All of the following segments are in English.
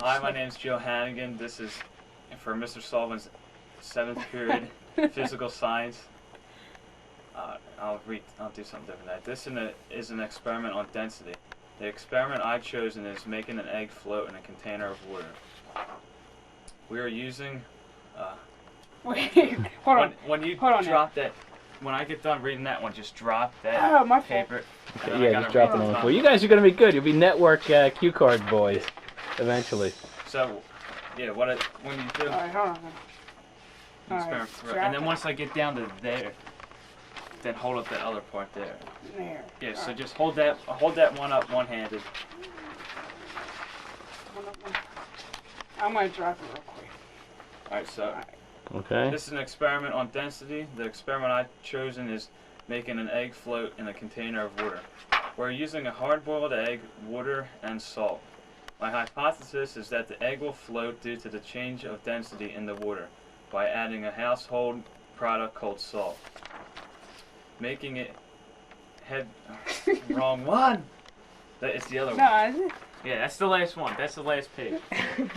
Hi, my name's Joe Hannigan. This is for Mr. Sullivan's 7th period physical science. I'll do something different. This is an experiment on density. The experiment I've chosen is making an egg float in a container of water. We are using. Wait, hold on. When you Hold on drop that, when I get done reading that one, just drop that my paper. Okay, yeah, just drop them on the floor. You guys are going to be good. You'll be network cue card boys eventually. So, yeah, when you do. Alright, hold on. Experiment and then once I get down to there, then hold up that other part there. There. Yeah, so just hold that one up one-handed. I'm gonna drop it real quick. Alright, so okay. This is an experiment on density. The experiment I've chosen is making an egg float in a container of water. We're using a hard-boiled egg, water, and salt. My hypothesis is that the egg will float due to the change of density in the water by adding a household product called salt. Making it wrong one. That is the other one. No, is it? Yeah, that's the last one. That's the last page.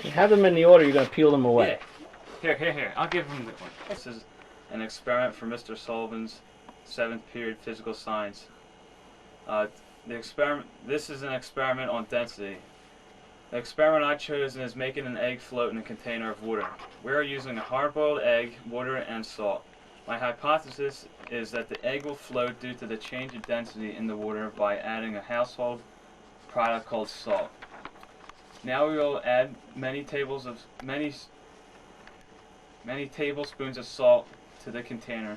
You have them in the order. You're going to peel them away. Yeah. Here. I'll give him the one. This is an experiment for Mr. Sullivan's 7th period physical science. This is an experiment on density. The experiment I've chosen is making an egg float in a container of water. We are using a hard-boiled egg, water, and salt. My hypothesis is that the egg will float due to the change of density in the water by adding a household product called salt. Now we will add many tablespoons of salt to the container,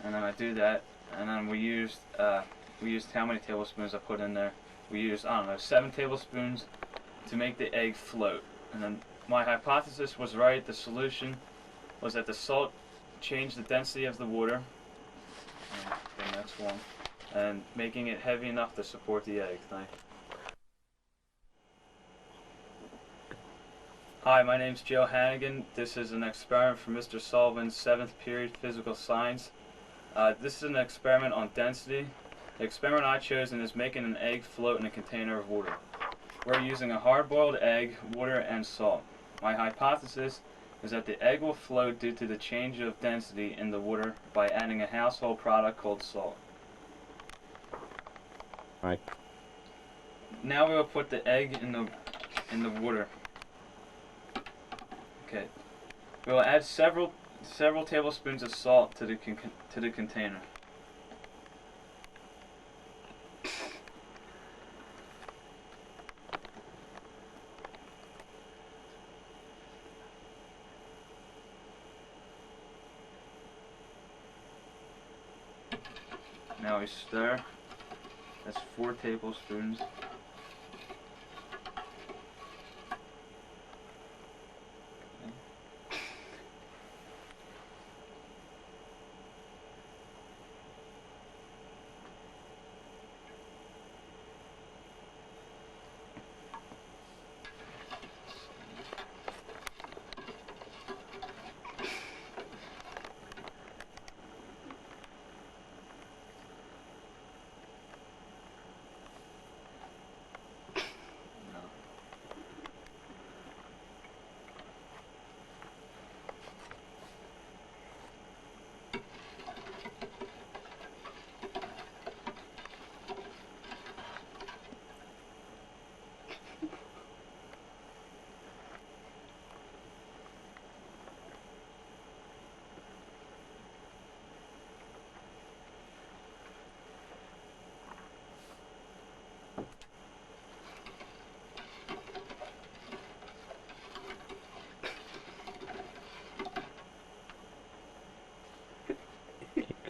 and then I do that, and then we used how many tablespoons I put in there? We used 7 tablespoons to make the egg float, and then my hypothesis was right. The solution was that the salt changed the density of the water, the next one, and making it heavy enough to support the egg. Hi, my name's Joe Hannigan. This is an experiment for Mr. Sullivan's 7th period physical science. This is an experiment on density. The experiment I've chosen is making an egg float in a container of water. We're using a hard-boiled egg, water, and salt. My hypothesis is that the egg will float due to the change of density in the water by adding a household product called salt. Right. Now we will put the egg in the water. Okay. We will add several tablespoons of salt to the container. Now we stir. That's 4 tablespoons.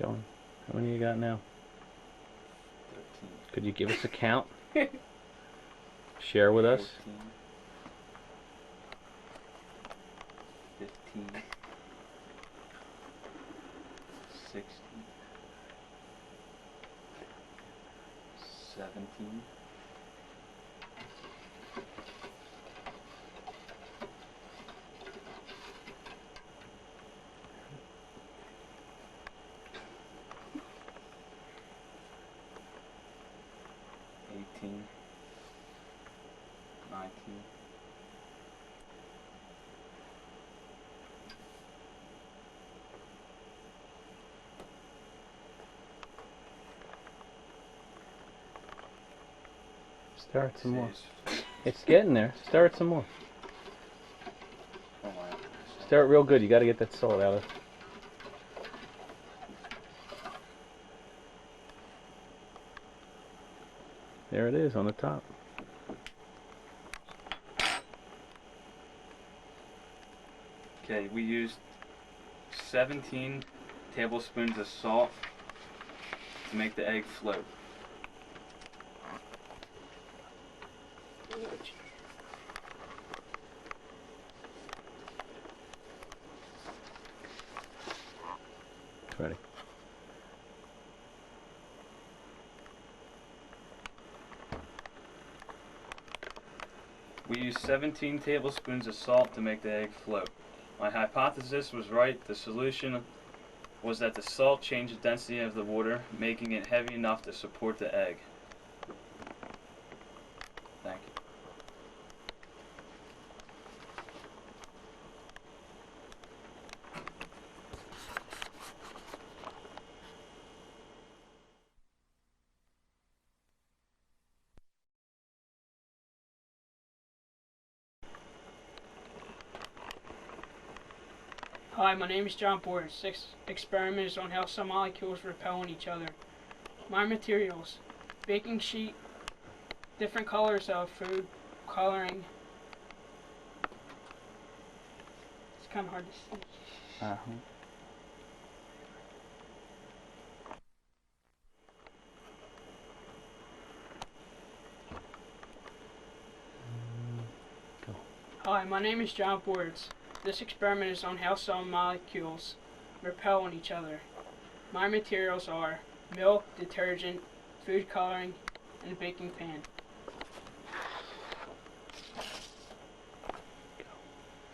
Going. How many you got now? 13. Could you give us a count? Share with us. 14, 15, 16, 17, 18, 19, Stir it some more. Jeez. It's getting there. Stir it some more. Oh my. Stir it real good. You got to get that salt out of it. There it is on the top. Okay, we used 17 tablespoons of salt to make the egg float. Ready. We used 17 tablespoons of salt to make the egg float. My hypothesis was right. The solution was that the salt changed the density of the water, making it heavy enough to support the egg. Thank you. Hi, my name is John Boritz. This experiment is on how some molecules repel on each other. My materials: baking sheet, different colors of food coloring. It's kind of hard to see. Hi, my name is John Boritz. This experiment is on how some molecules repel on each other. My materials are milk, detergent, food coloring, and a baking pan.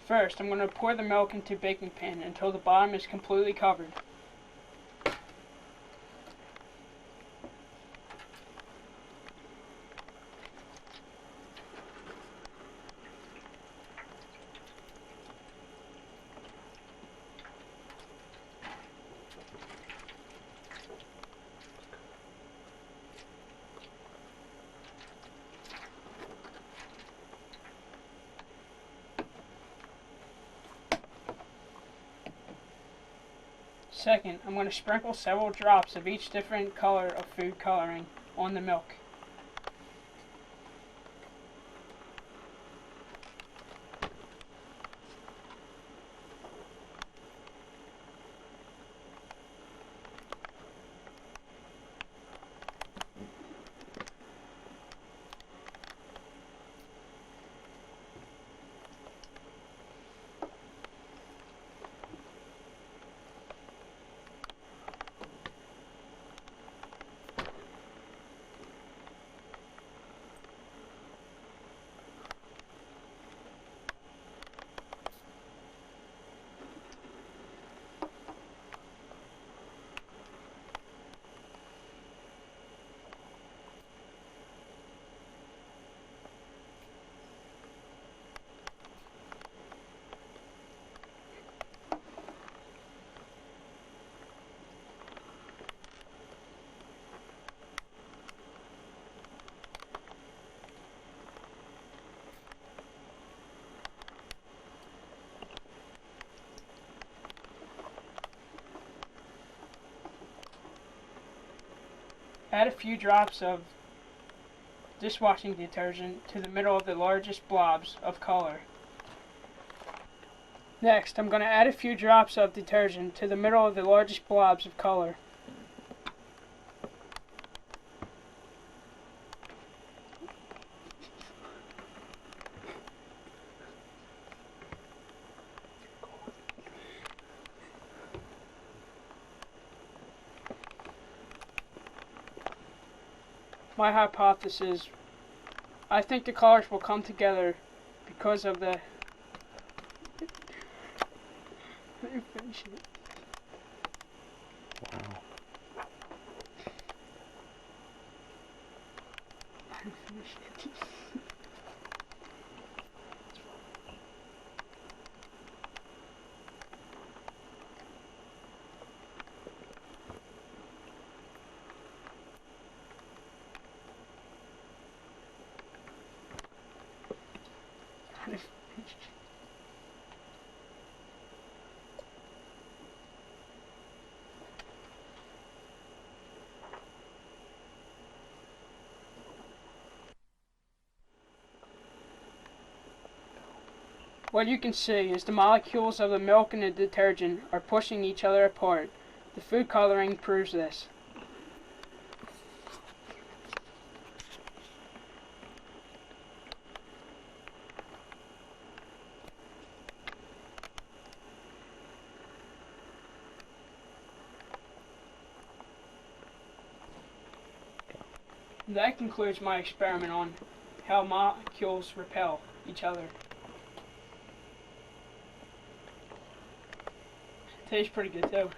First, I'm going to pour the milk into a baking pan until the bottom is completely covered. Second, I'm going to sprinkle several drops of each different color of food coloring on the milk. Add a few drops of dishwashing detergent to the middle of the largest blobs of color. Next, I'm going to add a few drops of detergent to the middle of the largest blobs of color. My hypothesis: I think the colors will come together because of the... Let me finish it. Wow. Let me finish it. What you can see is the molecules of the milk and the detergent are pushing each other apart. The food coloring proves this. That concludes my experiment on how molecules repel each other. Tastes pretty good too.